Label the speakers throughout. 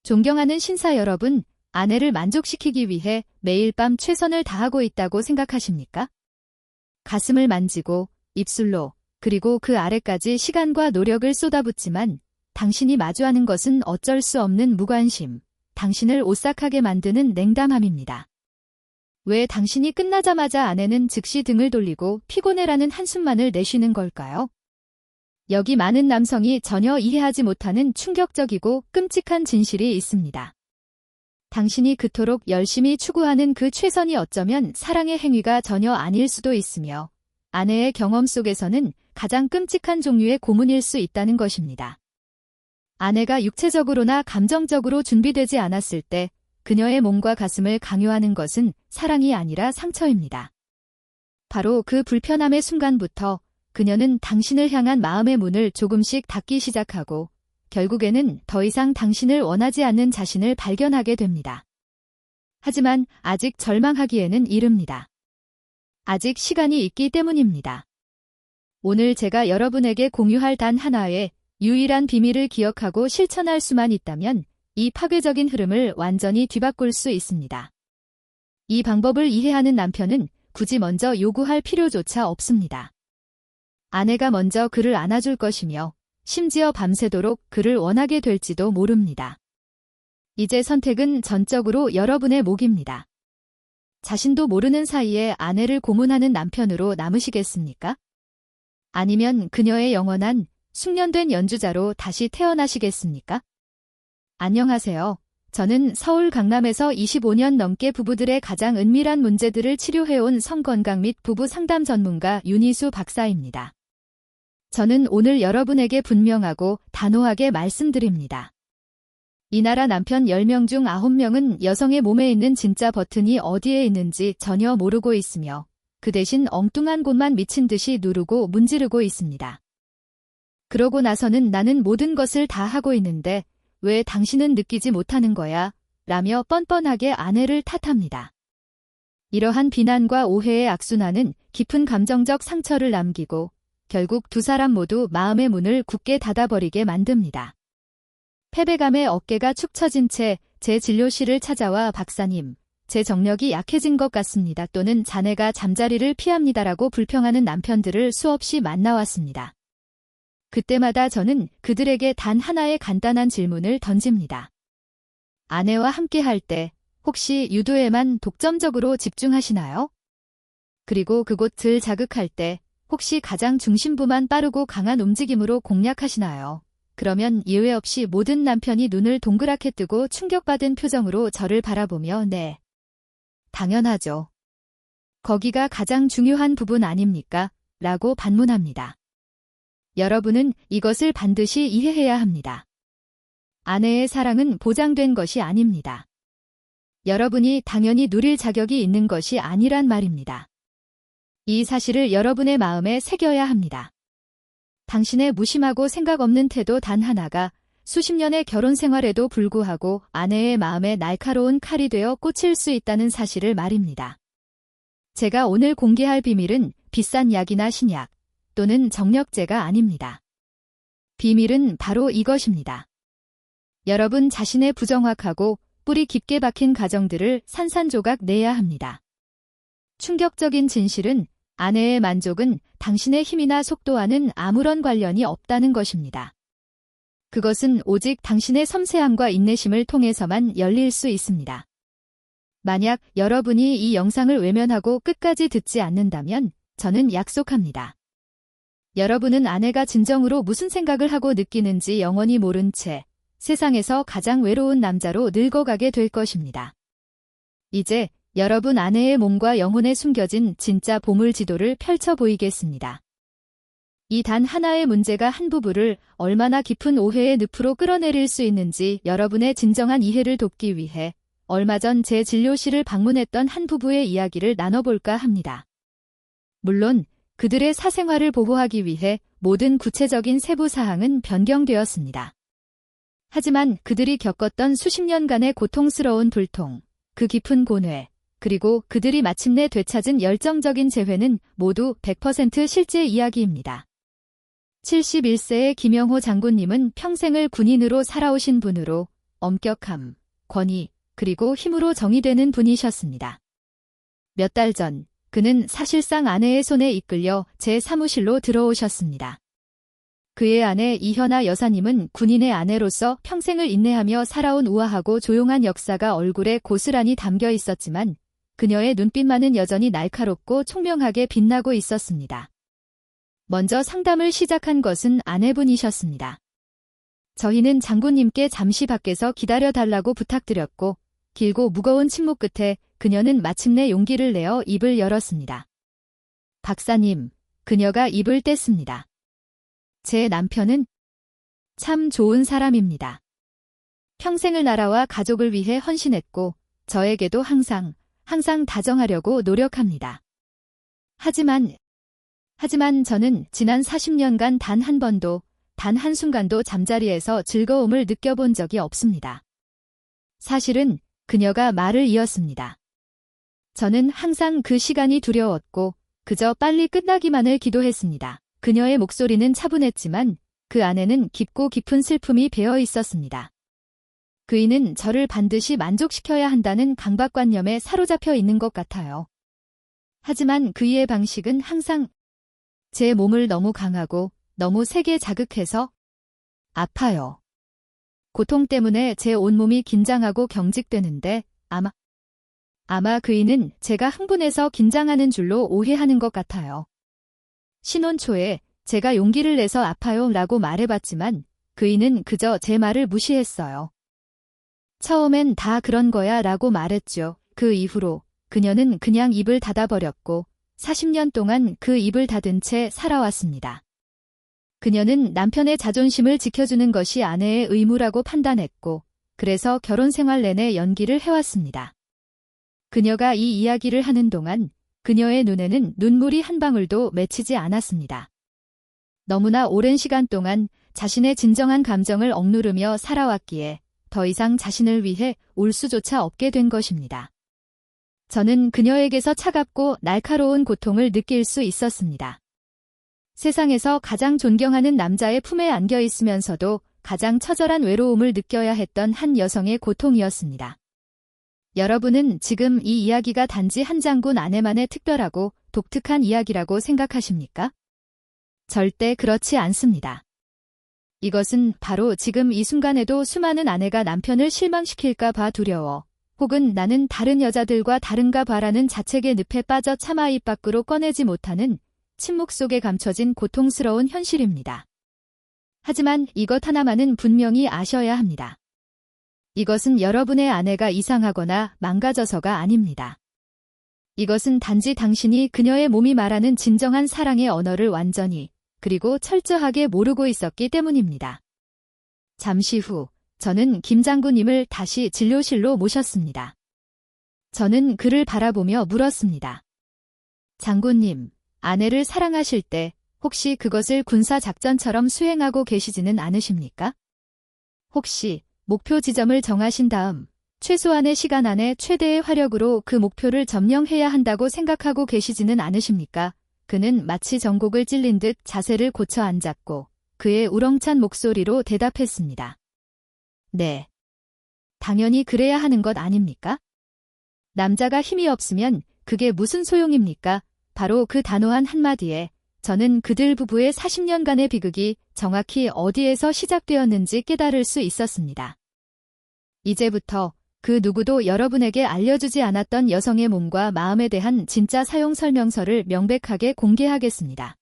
Speaker 1: 존경하는 신사 여러분, 아내를 만족시키기 위해 매일 밤 최선을 다하고 있다고 생각하십니까? 가슴을 만지고 입술로 그리고 그 아래까지 시간과 노력을 쏟아붓지만 당신이 마주하는 것은 어쩔 수 없는 무관심, 당신을 오싹하게 만드는 냉담함입니다. 왜 당신이 끝나자마자 아내는 즉시 등을 돌리고 피곤해라는 한숨만을 내쉬는 걸까요? 여기 많은 남성이 전혀 이해하지 못하는 충격적이고 끔찍한 진실이 있습니다. 당신이 그토록 열심히 추구하는 그 최선이 어쩌면 사랑의 행위가 전혀 아닐 수도 있으며 아내의 경험 속에서는 가장 끔찍한 종류의 고문일 수 있다는 것입니다. 아내가 육체적으로나 감정적으로 준비되지 않았을 때 그녀의 몸과 가슴을 강요하는 것은 사랑이 아니라 상처입니다. 바로 그 불편함의 순간부터 그녀는 당신을 향한 마음의 문을 조금씩 닫기 시작하고 결국에는 더 이상 당신을 원하지 않는 자신을 발견하게 됩니다. 하지만 아직 절망하기에는 이릅니다. 아직 시간이 있기 때문입니다. 오늘 제가 여러분에게 공유할 단 하나의 유일한 비밀을 기억하고 실천할 수만 있다면 이 파괴적인 흐름을 완전히 뒤바꿀 수 있습니다. 이 방법을 이해하는 남편은 굳이 먼저 요구할 필요조차 없습니다. 아내가 먼저 그를 안아줄 것이며 심지어 밤새도록 그를 원하게 될지도 모릅니다. 이제 선택은 전적으로 여러분의 몫입니다. 자신도 모르는 사이에 아내를 고문하는 남편으로 남으시겠습니까? 아니면 그녀의 영원한 숙련된 연주자로 다시 태어나시겠습니까? 안녕하세요. 저는 서울 강남에서 25년 넘게 부부들의 가장 은밀한 문제들을 치료해온 성건강 및 부부 상담 전문가 윤희수 박사입니다. 저는 오늘 여러분에게 분명하고 단호하게 말씀드립니다. 이 나라 남편 10명 중 9명은 여성의 몸에 있는 진짜 버튼이 어디에 있는지 전혀 모르고 있으며 그 대신 엉뚱한 곳만 미친 듯이 누르고 문지르고 있습니다. 그러고 나서는 나는 모든 것을 다 하고 있는데 왜 당신은 느끼지 못하는 거야? 라며 뻔뻔하게 아내를 탓합니다. 이러한 비난과 오해의 악순환은 깊은 감정적 상처를 남기고 결국 두 사람 모두 마음의 문을 굳게 닫아버리게 만듭니다. 패배감에 어깨가 축 처진 채 제 진료실을 찾아와 박사님, 제 정력이 약해진 것 같습니다 또는 자네가 잠자리를 피합니다라고 불평하는 남편들을 수없이 만나왔습니다. 그때마다 저는 그들에게 단 하나의 간단한 질문을 던집니다. 아내와 함께 할 때 혹시 유도에만 독점적으로 집중하시나요? 그리고 그곳을 자극할 때 혹시 가장 중심부만 빠르고 강한 움직임으로 공략하시나요? 그러면 예외 없이 모든 남편이 눈을 동그랗게 뜨고 충격받은 표정으로 저를 바라보며 네. 당연하죠. 거기가 가장 중요한 부분 아닙니까? 라고 반문합니다. 여러분은 이것을 반드시 이해해야 합니다. 아내의 사랑은 보장된 것이 아닙니다. 여러분이 당연히 누릴 자격이 있는 것이 아니란 말입니다. 이 사실을 여러분의 마음에 새겨야 합니다. 당신의 무심하고 생각 없는 태도 단 하나가 수십 년의 결혼 생활에도 불구하고 아내의 마음에 날카로운 칼이 되어 꽂힐 수 있다는 사실을 말입니다. 제가 오늘 공개할 비밀은 비싼 약이나 신약 또는 정력제가 아닙니다. 비밀은 바로 이것입니다. 여러분 자신의 부정확하고 뿌리 깊게 박힌 가정들을 산산조각 내야 합니다. 충격적인 진실은 아내의 만족은 당신의 힘이나 속도와는 아무런 관련이 없다는 것입니다. 그것은 오직 당신의 섬세함과 인내심을 통해서만 열릴 수 있습니다. 만약 여러분이 이 영상을 외면하고 끝까지 듣지 않는다면 저는 약속합니다. 여러분은 아내가 진정으로 무슨 생각을 하고 느끼는지 영원히 모른 채 세상에서 가장 외로운 남자로 늙어가게 될 것입니다. 이제 여러분 아내의 몸과 영혼에 숨겨진 진짜 보물 지도를 펼쳐 보이겠습니다. 이 단 하나의 문제가 한 부부를 얼마나 깊은 오해의 늪으로 끌어내릴 수 있는지 여러분의 진정한 이해를 돕기 위해 얼마 전 제 진료실을 방문했던 한 부부의 이야기를 나눠볼까 합니다. 물론 그들의 사생활을 보호하기 위해 모든 구체적인 세부 사항은 변경되었습니다. 하지만 그들이 겪었던 수십 년간의 고통스러운 불통, 그 깊은 고뇌, 그리고 그들이 마침내 되찾은 열정적인 재회는 모두 100% 실제 이야기입니다. 71세의 김영호 장군님은 평생을 군인으로 살아오신 분으로 엄격함, 권위, 그리고 힘으로 정의되는 분이셨습니다. 몇 달 전, 그는 사실상 아내의 손에 이끌려 제 사무실로 들어오셨습니다. 그의 아내 이현아 여사님은 군인의 아내로서 평생을 인내하며 살아온 우아하고 조용한 역사가 얼굴에 고스란히 담겨 있었지만 그녀의 눈빛만은 여전히 날카롭고 총명하게 빛나고 있었습니다. 먼저 상담을 시작한 것은 아내분이셨습니다. 저희는 장군님께 잠시 밖에서 기다려달라고 부탁드렸고 길고 무거운 침묵 끝에 그녀는 마침내 용기를 내어 입을 열었습니다. 박사님, 그녀가 입을 뗐습니다. 제 남편은 참 좋은 사람입니다. 평생을 나라와 가족을 위해 헌신했고 저에게도 항상 다정하려고 노력합니다. 하지만 저는 지난 40년간 단 한 번도, 단 한순간도 잠자리에서 즐거움을 느껴본 적이 없습니다. 사실은 그녀가 말을 이었습니다. 저는 항상 그 시간이 두려웠고 그저 빨리 끝나기만을 기도했습니다. 그녀의 목소리는 차분했지만 그 안에는 깊고 깊은 슬픔이 배어 있었습니다. 그이는 저를 반드시 만족시켜야 한다는 강박관념에 사로잡혀 있는 것 같아요. 하지만 그이의 방식은 항상 제 몸을 너무 강하고 너무 세게 자극해서 아파요. 고통 때문에 제 온몸이 긴장하고 경직되는데 아마 그이는 제가 흥분해서 긴장하는 줄로 오해하는 것 같아요. 신혼 초에 제가 용기를 내서 아파요 라고 말해봤지만 그이는 그저 제 말을 무시했어요. 처음엔 다 그런 거야 라고 말했죠. 그 이후로 그녀는 그냥 입을 닫아버렸고 40년 동안 그 입을 닫은 채 살아왔습니다. 그녀는 남편의 자존심을 지켜주는 것이 아내의 의무라고 판단했고 그래서 결혼 생활 내내 연기를 해왔습니다. 그녀가 이 이야기를 하는 동안 그녀의 눈에는 눈물이 한 방울도 맺히지 않았습니다. 너무나 오랜 시간 동안 자신의 진정한 감정을 억누르며 살아왔기에 더 이상 자신을 위해 울 수조차 없게 된 것입니다. 저는 그녀에게서 차갑고 날카로운 고통을 느낄 수 있었습니다. 세상에서 가장 존경하는 남자의 품에 안겨 있으면서도 가장 처절한 외로움을 느껴야 했던 한 여성의 고통이었습니다. 여러분은 지금 이 이야기가 단지 한 장군 아내만의 특별하고 독특한 이야기라고 생각하십니까? 절대 그렇지 않습니다. 이것은 바로 지금 이 순간에도 수많은 아내가 남편을 실망시킬까 봐 두려워 혹은 나는 다른 여자들과 다른가 봐라는 자책의 늪에 빠져 차마 입 밖으로 꺼내지 못하는 침묵 속에 감춰진 고통스러운 현실입니다. 하지만 이것 하나만은 분명히 아셔야 합니다. 이것은 여러분의 아내가 이상하거나 망가져서가 아닙니다. 이것은 단지 당신이 그녀의 몸이 말하는 진정한 사랑의 언어를 완전히 그리고 철저하게 모르고 있었기 때문입니다. 잠시 후 저는 김 장군님을 다시 진료실로 모셨습니다. 저는 그를 바라보며 물었습니다. 장군님, 아내를 사랑하실 때 혹시 그것을 군사작전처럼 수행하고 계시지는 않으십니까? 혹시 목표 지점을 정하신 다음 최소한의 시간 안에 최대의 화력으로 그 목표를 점령해야 한다고 생각하고 계시지는 않으십니까? 그는 마치 전곡을 찔린 듯 자세를 고쳐 앉았고 그의 우렁찬 목소리로 대답했습니다. 네. 당연히 그래야 하는 것 아닙니까? 남자가 힘이 없으면 그게 무슨 소용입니까? 바로 그 단호한 한마디에 저는 그들 부부의 40년간의 비극이 정확히 어디에서 시작되었는지 깨달을 수 있었습니다. 이제부터 그 누구도 여러분에게 알려주지 않았던 여성의 몸과 마음에 대한 진짜 사용 설명서를 명백하게 공개하겠습니다.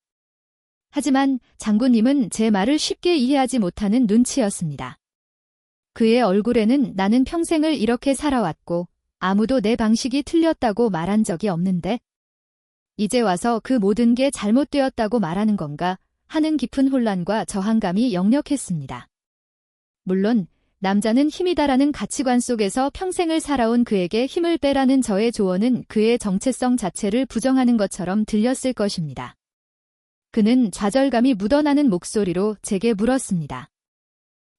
Speaker 1: 하지만 장군님은 제 말을 쉽게 이해하지 못하는 눈치였습니다. 그의 얼굴에는 나는 평생을 이렇게 살아왔고 아무도 내 방식이 틀렸다고 말한 적이 없는데 이제 와서 그 모든 게 잘못되었다고 말하는 건가 하는 깊은 혼란과 저항감이 역력했습니다. 물론 남자는 힘이다라는 가치관 속에서 평생을 살아온 그에게 힘을 빼라는 저의 조언은 그의 정체성 자체를 부정하는 것처럼 들렸을 것입니다. 그는 좌절감이 묻어나는 목소리로 제게 물었습니다.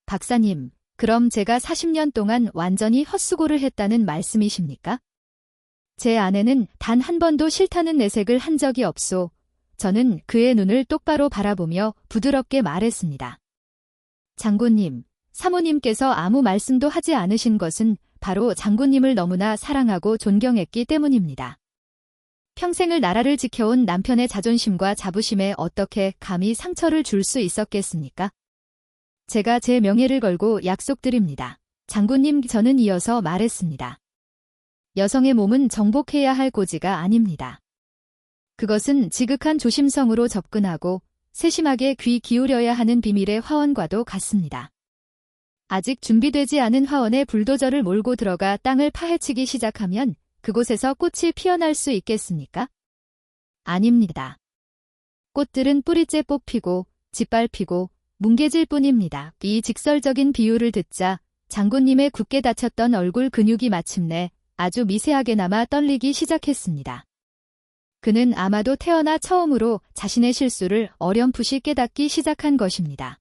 Speaker 1: 박사님, 그럼 제가 40년 동안 완전히 헛수고를 했다는 말씀이십니까? 제 아내는 단 한 번도 싫다는 내색을 한 적이 없소. 저는 그의 눈을 똑바로 바라보며 부드럽게 말했습니다. 장군님, 사모님께서 아무 말씀도 하지 않으신 것은 바로 장군님을 너무나 사랑하고 존경했기 때문입니다. 평생을 나라를 지켜온 남편의 자존심과 자부심에 어떻게 감히 상처를 줄 수 있었겠습니까? 제가 제 명예를 걸고 약속드립니다. 장군님, 저는 이어서 말했습니다. 여성의 몸은 정복해야 할 고지가 아닙니다. 그것은 지극한 조심성으로 접근하고 세심하게 귀 기울여야 하는 비밀의 화원과도 같습니다. 아직 준비되지 않은 화원에 불도저를 몰고 들어가 땅을 파헤치기 시작하면 그곳에서 꽃이 피어날 수 있겠습니까? 아닙니다. 꽃들은 뿌리째 뽑히고 짓밟히고 뭉개질 뿐입니다. 이 직설적인 비유를 듣자 장군님의 굳게 닫혔던 얼굴 근육이 마침내 아주 미세하게나마 떨리기 시작했습니다. 그는 아마도 태어나 처음으로 자신의 실수를 어렴풋이 깨닫기 시작한 것입니다.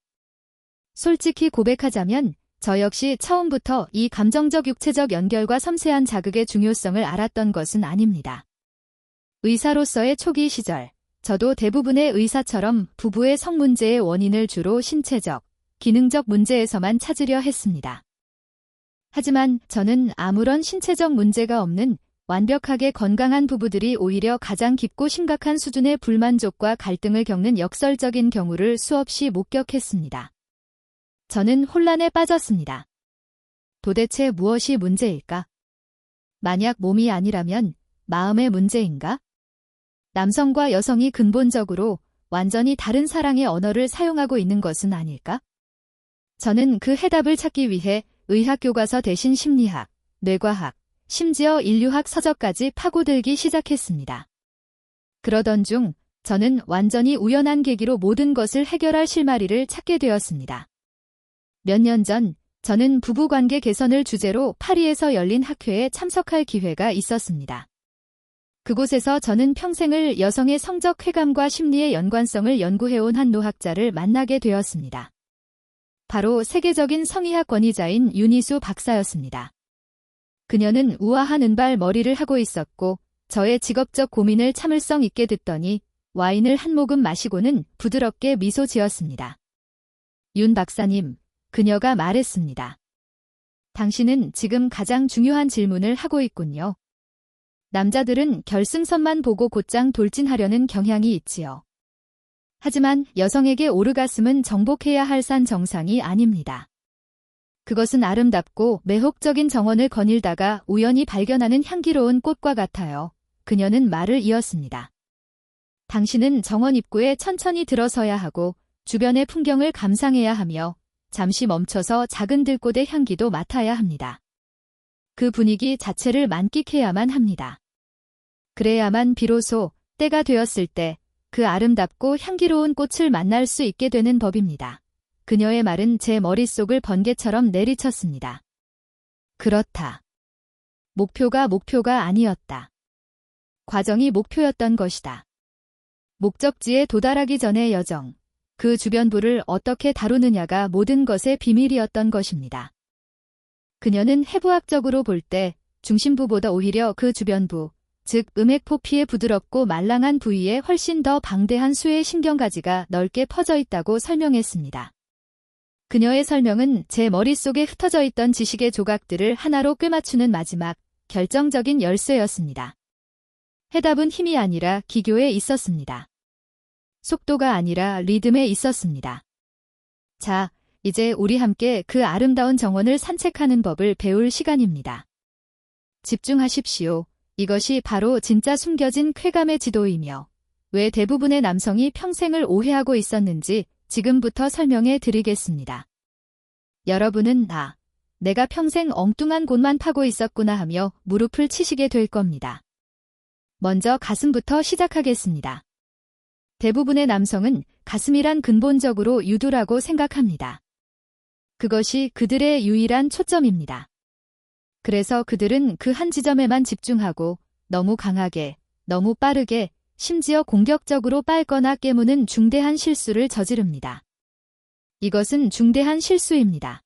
Speaker 1: 솔직히 고백하자면 저 역시 처음부터 이 감정적 육체적 연결과 섬세한 자극의 중요성을 알았던 것은 아닙니다. 의사로서의 초기 시절, 저도 대부분의 의사처럼 부부의 성 문제의 원인을 주로 신체적, 기능적 문제에서만 찾으려 했습니다. 하지만 저는 아무런 신체적 문제가 없는 완벽하게 건강한 부부들이 오히려 가장 깊고 심각한 수준의 불만족과 갈등을 겪는 역설적인 경우를 수없이 목격했습니다. 저는 혼란에 빠졌습니다. 도대체 무엇이 문제일까? 만약 몸이 아니라면 마음의 문제인가? 남성과 여성이 근본적으로 완전히 다른 사랑의 언어를 사용하고 있는 것은 아닐까? 저는 그 해답을 찾기 위해 의학 교과서 대신 심리학, 뇌과학, 심지어 인류학 서적까지 파고들기 시작했습니다. 그러던 중 저는 완전히 우연한 계기로 모든 것을 해결할 실마리를 찾게 되었습니다. 몇 년 전 저는 부부관계 개선을 주제로 파리에서 열린 학회에 참석할 기회가 있었습니다. 그곳에서 저는 평생을 여성의 성적 쾌감과 심리의 연관성을 연구해온 한 노학자를 만나게 되었습니다. 바로 세계적인 성의학 권위자인 윤희수 박사였습니다. 그녀는 우아한 은발 머리를 하고 있었고 저의 직업적 고민을 참을성 있게 듣더니 와인을 한 모금 마시고는 부드럽게 미소 지었습니다. 윤 박사님, 그녀가 말했습니다. 당신은 지금 가장 중요한 질문을 하고 있군요. 남자들은 결승선만 보고 곧장 돌진하려는 경향이 있지요. 하지만 여성에게 오르가슴은 정복해야 할 산 정상이 아닙니다. 그것은 아름답고 매혹적인 정원을 거닐다가 우연히 발견하는 향기로운 꽃과 같아요. 그녀는 말을 이었습니다. 당신은 정원 입구에 천천히 들어서야 하고 주변의 풍경을 감상해야 하며 잠시 멈춰서 작은 들꽃의 향기도 맡아야 합니다. 그 분위기 자체를 만끽해야만 합니다. 그래야만 비로소 때가 되었을 때 그 아름답고 향기로운 꽃을 만날 수 있게 되는 법입니다. 그녀의 말은 제 머릿속을 번개처럼 내리쳤습니다. 그렇다. 목표가 아니었다. 과정이 목표였던 것이다. 목적지에 도달하기 전의 여정, 그 주변부를 어떻게 다루느냐가 모든 것의 비밀이었던 것입니다. 그녀는 해부학적으로 볼 때 중심부보다 오히려 그 주변부, 즉 음액포피의 부드럽고 말랑한 부위에 훨씬 더 방대한 수의 신경가지가 넓게 퍼져 있다고 설명했습니다. 그녀의 설명은 제 머릿속에 흩어져 있던 지식의 조각들을 하나로 꿰맞추는 마지막, 결정적인 열쇠였습니다. 해답은 힘이 아니라 기교에 있었습니다. 속도가 아니라 리듬에 있었습니다. 자, 이제 우리 함께 그 아름다운 정원을 산책하는 법을 배울 시간입니다. 집중하십시오. 이것이 바로 진짜 숨겨진 쾌감의 지도이며 왜 대부분의 남성이 평생을 오해하고 있었는지 지금부터 설명해 드리겠습니다. 여러분은 내가 평생 엉뚱한 곳만 파고 있었구나 하며 무릎을 치시게 될 겁니다. 먼저 가슴부터 시작하겠습니다. 대부분의 남성은 가슴이란 근본적으로 유두라고 생각합니다. 그것이 그들의 유일한 초점입니다. 그래서 그들은 그 한 지점에만 집중하고 너무 강하게, 너무 빠르게, 심지어 공격적으로 빨거나 깨무는 중대한 실수를 저지릅니다. 이것은 중대한 실수입니다.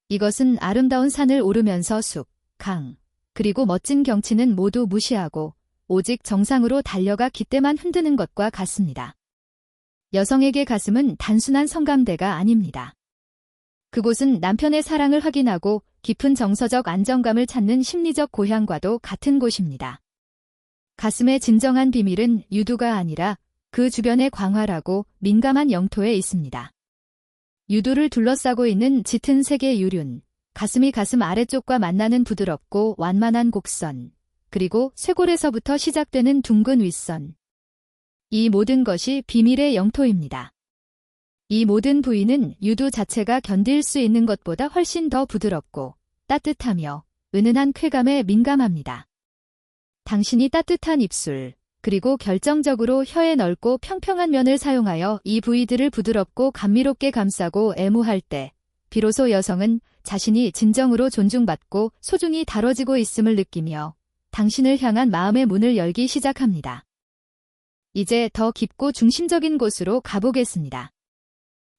Speaker 1: 이것은 아름다운 산을 오르면서 숲, 강, 그리고 멋진 경치는 모두 무시하고 오직 정상으로 달려가 깃대만 흔드는 것과 같습니다. 여성에게 가슴은 단순한 성감대가 아닙니다. 그곳은 남편의 사랑을 확인하고 깊은 정서적 안정감을 찾는 심리적 고향과도 같은 곳입니다. 가슴의 진정한 비밀은 유두가 아니라 그 주변의 광활하고 민감한 영토에 있습니다. 유두를 둘러싸고 있는 짙은 색의 유륜, 가슴이 가슴 아래쪽과 만나는 부드럽고 완만한 곡선, 그리고 쇄골에서부터 시작되는 둥근 윗선. 이 모든 것이 비밀의 영토입니다. 이 모든 부위는 유두 자체가 견딜 수 있는 것보다 훨씬 더 부드럽고 따뜻하며 은은한 쾌감에 민감합니다. 당신이 따뜻한 입술, 그리고 결정적으로 혀의 넓고 평평한 면을 사용하여 이 부위들을 부드럽고 감미롭게 감싸고 애무할 때, 비로소 여성은 자신이 진정으로 존중받고 소중히 다뤄지고 있음을 느끼며 당신을 향한 마음의 문을 열기 시작합니다. 이제 더 깊고 중심적인 곳으로 가보겠습니다.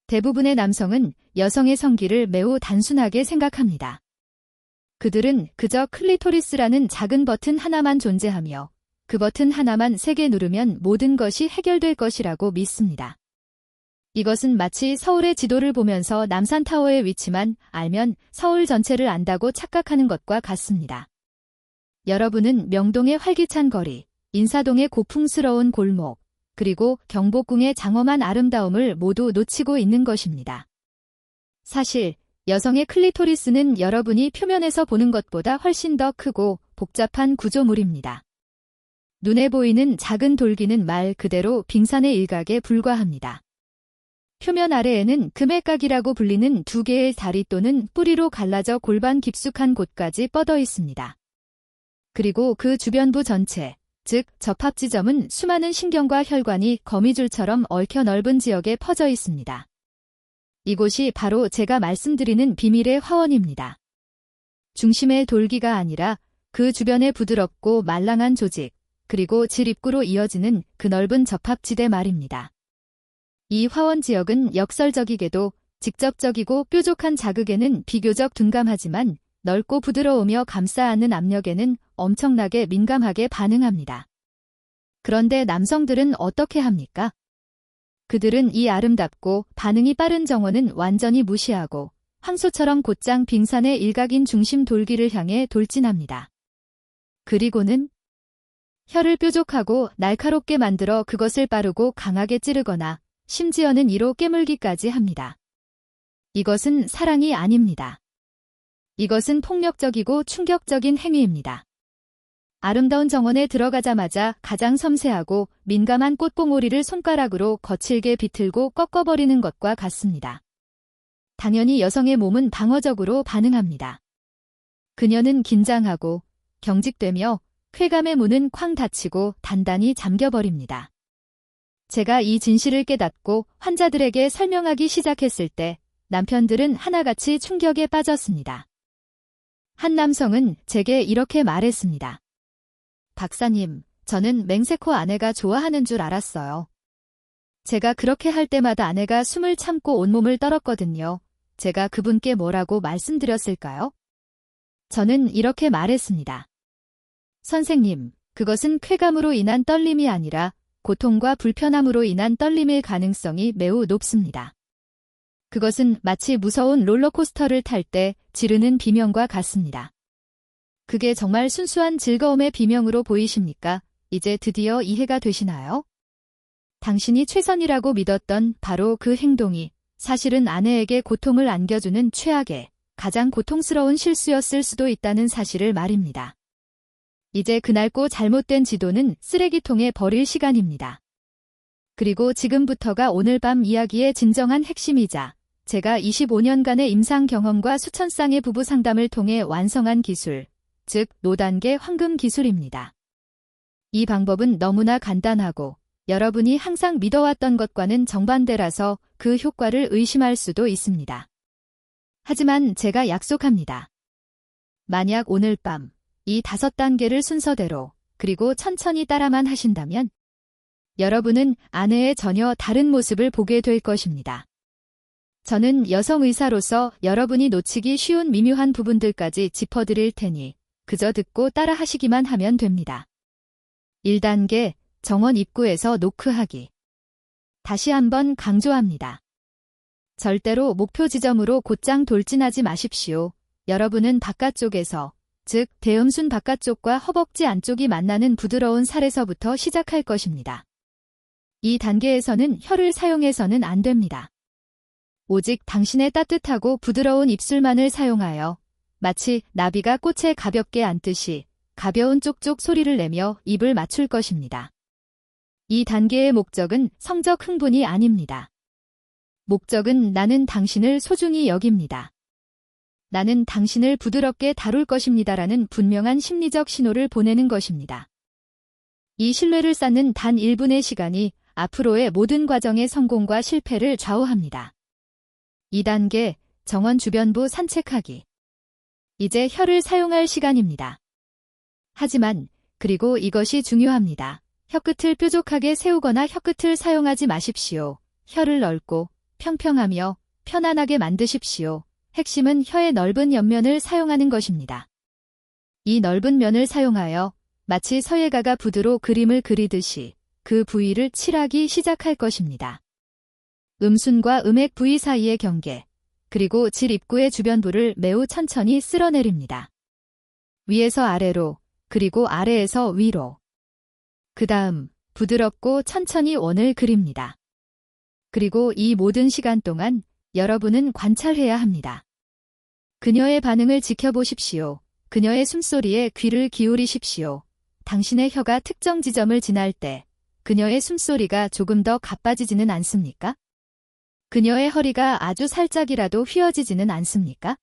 Speaker 1: 대부분의 남성은 여성의 성기를 매우 단순하게 생각합니다. 그들은 그저 클리토리스라는 작은 버튼 하나만 존재하며 그 버튼 하나만 세게 누르면 모든 것이 해결될 것이라고 믿습니다. 이것은 마치 서울의 지도를 보면서 남산타워의 위치만 알면 서울 전체를 안다고 착각하는 것과 같습니다. 여러분은 명동의 활기찬 거리, 인사동의 고풍스러운 골목, 그리고 경복궁의 장엄한 아름다움을 모두 놓치고 있는 것입니다. 사실 여성의 클리토리스는 여러분이 표면에서 보는 것보다 훨씬 더 크고 복잡한 구조물입니다. 눈에 보이는 작은 돌기는 말 그대로 빙산의 일각에 불과합니다. 표면 아래에는 금액각이라고 불리는 두 개의 다리 또는 뿌리로 갈라져 골반 깊숙한 곳까지 뻗어 있습니다. 그리고 그 주변부 전체, 즉 접합 지점은 수많은 신경과 혈관이 거미줄처럼 얽혀 넓은 지역에 퍼져 있습니다. 이곳이 바로 제가 말씀드리는 비밀의 화원입니다. 중심의 돌기가 아니라 그 주변의 부드럽고 말랑한 조직, 그리고 질 입구로 이어지는 그 넓은 접합지대 말입니다. 이 화원 지역은 역설적이게도 직접적이고 뾰족한 자극에는 비교적 둔감하지만 넓고 부드러우며 감싸 안는 압력에는 엄청나게 민감하게 반응합니다. 그런데 남성들은 어떻게 합니까? 그들은 이 아름답고 반응이 빠른 정원은 완전히 무시하고 황소처럼 곧장 빙산의 일각인 중심 돌기를 향해 돌진합니다. 그리고는 혀를 뾰족하고 날카롭게 만들어 그것을 빠르고 강하게 찌르거나 심지어는 이로 깨물기까지 합니다. 이것은 사랑이 아닙니다. 이것은 폭력적이고 충격적인 행위입니다. 아름다운 정원에 들어가자마자 가장 섬세하고 민감한 꽃봉오리를 손가락으로 거칠게 비틀고 꺾어버리는 것과 같습니다. 당연히 여성의 몸은 방어적으로 반응합니다. 그녀는 긴장하고 경직되며 쾌감의 문은 쾅 닫히고 단단히 잠겨버립니다. 제가 이 진실을 깨닫고 환자들에게 설명하기 시작했을 때 남편들은 하나같이 충격에 빠졌습니다. 한 남성은 제게 이렇게 말했습니다. 박사님, 저는 맹세코 아내가 좋아하는 줄 알았어요. 제가 그렇게 할 때마다 아내가 숨을 참고 온몸을 떨었거든요. 제가 그분께 뭐라고 말씀드렸을까요? 저는 이렇게 말했습니다. 선생님, 그것은 쾌감으로 인한 떨림이 아니라 고통과 불편함으로 인한 떨림일 가능성이 매우 높습니다. 그것은 마치 무서운 롤러코스터를 탈 때 지르는 비명과 같습니다. 그게 정말 순수한 즐거움의 비명으로 보이십니까? 이제 드디어 이해가 되시나요? 당신이 최선이라고 믿었던 바로 그 행동이 사실은 아내에게 고통을 안겨주는 최악의, 가장 고통스러운 실수였을 수도 있다는 사실을 말입니다. 이제 그낡고 잘못된 지도는 쓰레기통에 버릴 시간입니다. 그리고 지금부터가 오늘 밤 이야기의 진정한 핵심이자 제가 25년간의 임상 경험과 수천 쌍의 부부 상담을 통해 완성한 기술, 즉 노단계 황금 기술입니다. 이 방법은 너무나 간단하고 여러분이 항상 믿어왔던 것과는 정반대라서 그 효과를 의심할 수도 있습니다. 하지만 제가 약속합니다. 만약 오늘 밤 이 5단계를 순서대로 그리고 천천히 따라만 하신다면 여러분은 아내의 전혀 다른 모습을 보게 될 것입니다. 저는 여성 의사로서 여러분이 놓치기 쉬운 미묘한 부분들까지 짚어드릴 테니 그저 듣고 따라 하시기만 하면 됩니다. 1단계, 정원 입구에서 노크하기. 다시 한번 강조합니다. 절대로 목표 지점으로 곧장 돌진하지 마십시오. 여러분은 바깥쪽에서, 즉 대음순 바깥쪽과 허벅지 안쪽이 만나는 부드러운 살에서부터 시작할 것입니다. 이 단계에서는 혀를 사용해서는 안 됩니다. 오직 당신의 따뜻하고 부드러운 입술만을 사용하여 마치 나비가 꽃에 가볍게 앉듯이 가벼운 쪽쪽 소리를 내며 입을 맞출 것입니다. 이 단계의 목적은 성적 흥분이 아닙니다. 목적은 나는 당신을 소중히 여깁니다. 나는 당신을 부드럽게 다룰 것입니다라는 분명한 심리적 신호를 보내는 것입니다. 이 신뢰를 쌓는 단 1분의 시간이 앞으로의 모든 과정의 성공과 실패를 좌우합니다. 2단계, 정원 주변부 산책하기. 이제 혀를 사용할 시간입니다. 하지만, 그리고 이것이 중요합니다. 혀끝을 뾰족하게 세우거나 혀끝을 사용하지 마십시오. 혀를 넓고 평평하며 편안하게 만드십시오. 핵심은 혀의 넓은 옆면을 사용하는 것입니다. 이 넓은 면을 사용하여 마치 서예가가 붓으로 그림을 그리듯이 그 부위를 칠하기 시작할 것입니다. 음순과 음액 부위 사이의 경계, 그리고 질 입구의 주변부를 매우 천천히 쓸어내립니다. 위에서 아래로, 그리고 아래에서 위로. 그 다음 부드럽고 천천히 원을 그립니다. 그리고 이 모든 시간 동안 여러분은 관찰해야 합니다. 그녀의 반응을 지켜보십시오. 그녀의 숨소리에 귀를 기울이십시오. 당신의 혀가 특정 지점을 지날 때 그녀의 숨소리가 조금 더 가빠지지는 않습니까? 그녀의 허리가 아주 살짝이라도 휘어지지는 않습니까?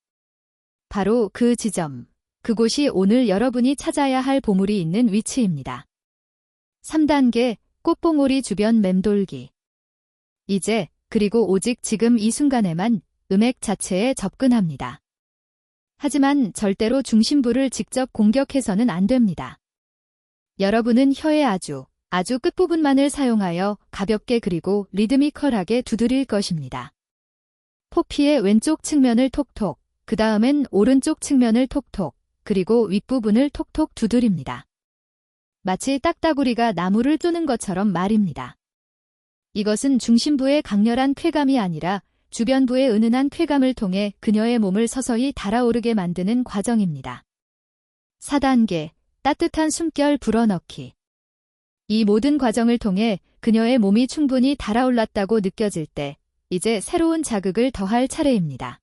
Speaker 1: 바로 그 지점, 그곳이 오늘 여러분이 찾아야 할 보물이 있는 위치입니다. 3단계, 꽃봉오리 주변 맴돌기. 이제, 그리고 오직 지금 이 순간에만 음액 자체에 접근합니다. 하지만 절대로 중심부를 직접 공격해서는 안 됩니다. 여러분은 혀의 아주 끝부분만을 사용하여 가볍게 그리고 리드미컬하게 두드릴 것입니다. 포피의 왼쪽 측면을 톡톡, 그 다음엔 오른쪽 측면을 톡톡, 그리고 윗부분을 톡톡 두드립니다. 마치 딱따구리가 나무를 쪼는 것처럼 말입니다. 이것은 중심부의 강렬한 쾌감이 아니라 주변부의 은은한 쾌감을 통해 그녀의 몸을 서서히 달아오르게 만드는 과정입니다. 4단계, 따뜻한 숨결 불어넣기. 이 모든 과정을 통해 그녀의 몸이 충분히 달아올랐다고 느껴질 때 이제 새로운 자극을 더할 차례입니다.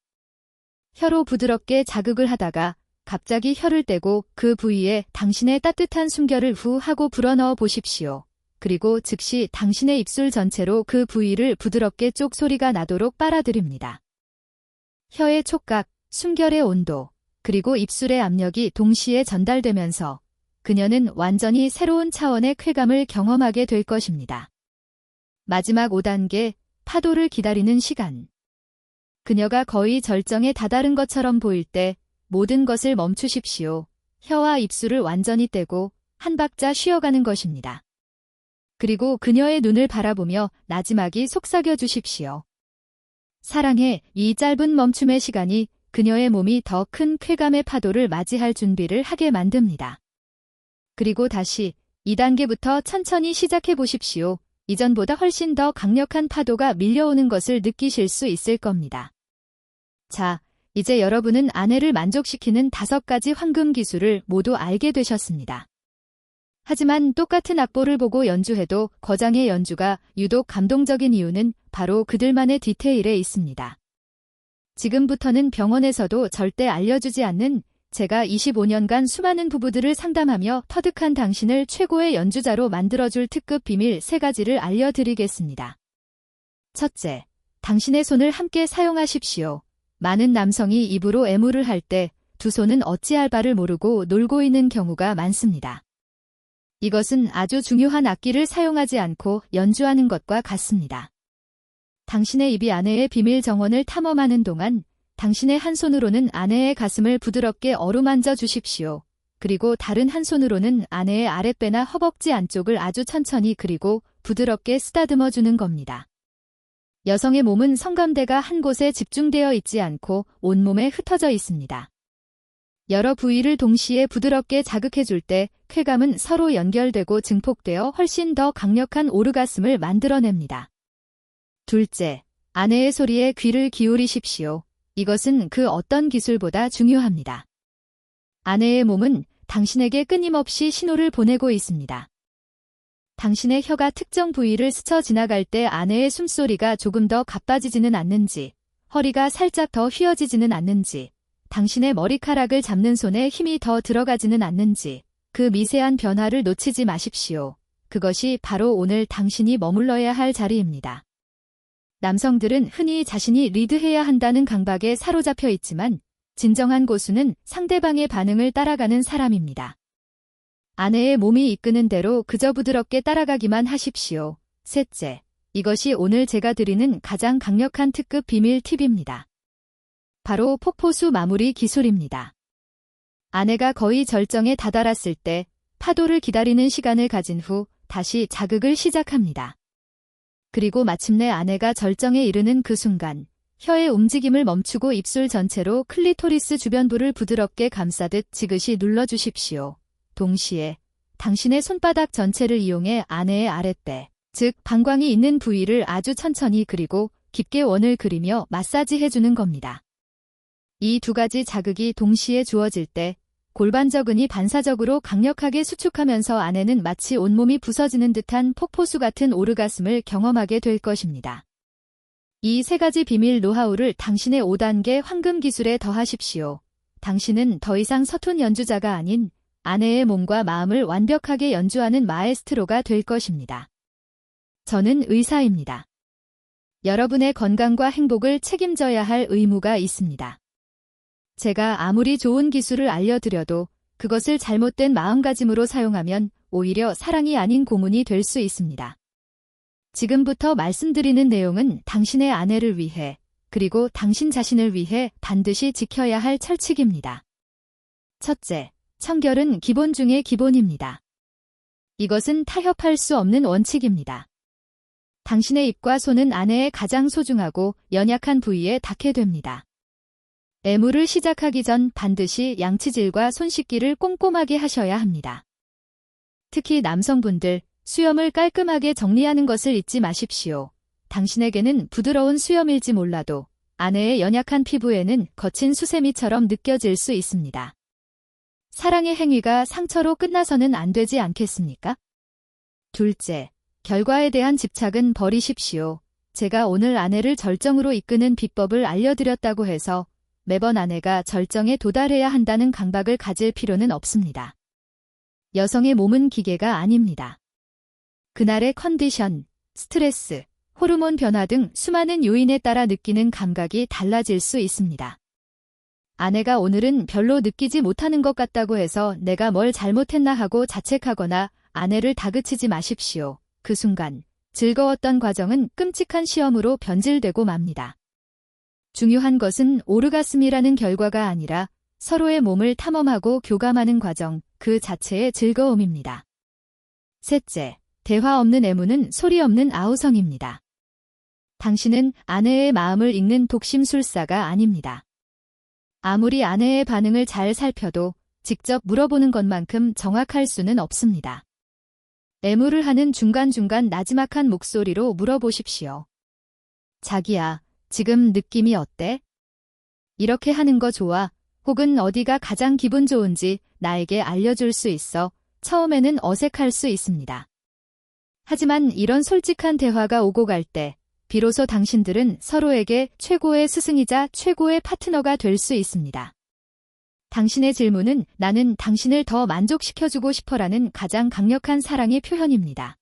Speaker 1: 혀로 부드럽게 자극을 하다가 갑자기 혀를 떼고 그 부위에 당신의 따뜻한 숨결을 후 하고 불어넣어 보십시오. 그리고 즉시 당신의 입술 전체로 그 부위를 부드럽게 쪽 소리가 나도록 빨아들입니다. 혀의 촉각, 숨결의 온도, 그리고 입술의 압력이 동시에 전달되면서 그녀는 완전히 새로운 차원의 쾌감을 경험하게 될 것입니다. 마지막 5단계, 파도를 기다리는 시간. 그녀가 거의 절정에 다다른 것처럼 보일 때 모든 것을 멈추십시오. 혀와 입술을 완전히 떼고 한 박자 쉬어가는 것입니다. 그리고 그녀의 눈을 바라보며 나지막이 속삭여 주십시오. 사랑해, 이 짧은 멈춤의 시간이 그녀의 몸이 더 큰 쾌감의 파도를 맞이할 준비를 하게 만듭니다. 그리고 다시 2단계부터 천천히 시작해 보십시오. 이전보다 훨씬 더 강력한 파도가 밀려오는 것을 느끼실 수 있을 겁니다. 자, 이제 여러분은 아내를 만족시키는 5가지 황금 기술을 모두 알게 되셨습니다. 하지만 똑같은 악보를 보고 연주해도 거장의 연주가 유독 감동적인 이유는 바로 그들만의 디테일에 있습니다. 지금부터는 병원에서도 절대 알려주지 않는 제가 25년간 수많은 부부들을 상담하며 터득한 당신을 최고의 연주자로 만들어줄 특급 비밀 3가지를 알려드리겠습니다. 첫째, 당신의 손을 함께 사용하십시오. 많은 남성이 입으로 애무를 할 때 두 손은 어찌할 바를 모르고 놀고 있는 경우가 많습니다. 이것은 아주 중요한 악기를 사용하지 않고 연주하는 것과 같습니다. 당신의 입이 아내의 비밀 정원을 탐험하는 동안 당신의 한 손으로는 아내의 가슴을 부드럽게 어루만져 주십시오. 그리고 다른 한 손으로는 아내의 아랫배나 허벅지 안쪽을 아주 천천히 그리고 부드럽게 쓰다듬어 주는 겁니다. 여성의 몸은 성감대가 한 곳에 집중되어 있지 않고 온몸에 흩어져 있습니다. 여러 부위를 동시에 부드럽게 자극해 줄 때 쾌감은 서로 연결되고 증폭되어 훨씬 더 강력한 오르가슴을 만들어냅니다. 둘째, 아내의 소리에 귀를 기울이십시오. 이것은 그 어떤 기술보다 중요합니다. 아내의 몸은 당신에게 끊임없이 신호를 보내고 있습니다. 당신의 혀가 특정 부위를 스쳐 지나갈 때 아내의 숨소리가 조금 더 가빠지지는 않는지, 허리가 살짝 더 휘어지지는 않는지, 당신의 머리카락을 잡는 손에 힘이 더 들어가지는 않는지, 그 미세한 변화를 놓치지 마십시오. 그것이 바로 오늘 당신이 머물러야 할 자리입니다. 남성들은 흔히 자신이 리드해야 한다는 강박에 사로잡혀 있지만 진정한 고수는 상대방의 반응을 따라가는 사람입니다. 아내의 몸이 이끄는 대로 그저 부드럽게 따라가기만 하십시오. 셋째, 이것이 오늘 제가 드리는 가장 강력한 특급 비밀 팁입니다. 바로 폭포수 마무리 기술입니다. 아내가 거의 절정에 다다랐을 때 파도를 기다리는 시간을 가진 후 다시 자극을 시작합니다. 그리고 마침내 아내가 절정에 이르는 그 순간 혀의 움직임을 멈추고 입술 전체로 클리토리스 주변부를 부드럽게 감싸듯 지그시 눌러주십시오. 동시에 당신의 손바닥 전체를 이용해 아내의 아랫배, 즉 방광이 있는 부위를 아주 천천히 그리고 깊게 원을 그리며 마사지해주는 겁니다. 이 두 가지 자극이 동시에 주어질 때 골반저근이 반사적으로 강력하게 수축하면서 아내는 마치 온몸이 부서지는 듯한 폭포수 같은 오르가슴을 경험하게 될 것입니다. 이 세 가지 비밀 노하우를 당신의 5단계 황금 기술에 더하십시오. 당신은 더 이상 서툰 연주자가 아닌 아내의 몸과 마음을 완벽하게 연주하는 마에스트로가 될 것입니다. 저는 의사입니다. 여러분의 건강과 행복을 책임져야 할 의무가 있습니다. 제가 아무리 좋은 기술을 알려드려도 그것을 잘못된 마음가짐으로 사용하면 오히려 사랑이 아닌 고문이 될 수 있습니다. 지금부터 말씀드리는 내용은 당신의 아내를 위해 그리고 당신 자신을 위해 반드시 지켜야 할 철칙입니다. 첫째, 청결은 기본 중의 기본입니다. 이것은 타협할 수 없는 원칙입니다. 당신의 입과 손은 아내의 가장 소중하고 연약한 부위에 닿게 됩니다. 애무를 시작하기 전 반드시 양치질과 손 씻기를 꼼꼼하게 하셔야 합니다. 특히 남성분들, 수염을 깔끔하게 정리하는 것을 잊지 마십시오. 당신에게는 부드러운 수염일지 몰라도 아내의 연약한 피부에는 거친 수세미처럼 느껴질 수 있습니다. 사랑의 행위가 상처로 끝나서는 안 되지 않겠습니까? 둘째, 결과에 대한 집착은 버리십시오. 제가 오늘 아내를 절정으로 이끄는 비법을 알려드렸다고 해서 매번 아내가 절정에 도달해야 한다는 강박을 가질 필요는 없습니다. 여성의 몸은 기계가 아닙니다. 그날의 컨디션, 스트레스, 호르몬 변화 등 수많은 요인에 따라 느끼는 감각이 달라질 수 있습니다. 아내가 오늘은 별로 느끼지 못하는 것 같다고 해서 내가 뭘 잘못했나 하고 자책하거나 아내를 다그치지 마십시오. 그 순간 즐거웠던 과정은 끔찍한 시험으로 변질되고 맙니다. 중요한 것은 오르가슴이라는 결과가 아니라 서로의 몸을 탐험하고 교감하는 과정 그 자체의 즐거움입니다. 셋째, 대화 없는 애무는 소리 없는 아우성입니다. 당신은 아내의 마음을 읽는 독심술사가 아닙니다. 아무리 아내의 반응을 잘 살펴도 직접 물어보는 것만큼 정확할 수는 없습니다. 애무를 하는 중간중간 나지막한 목소리로 물어보십시오. 자기야, 지금 느낌이 어때? 이렇게 하는 거 좋아? 혹은 어디가 가장 기분 좋은지 나에게 알려줄 수 있어? 처음에는 어색할 수 있습니다. 하지만 이런 솔직한 대화가 오고 갈 때 비로소 당신들은 서로에게 최고의 스승이자 최고의 파트너가 될 수 있습니다. 당신의 질문은 나는 당신을 더 만족시켜주고 싶어라는 가장 강력한 사랑의 표현입니다.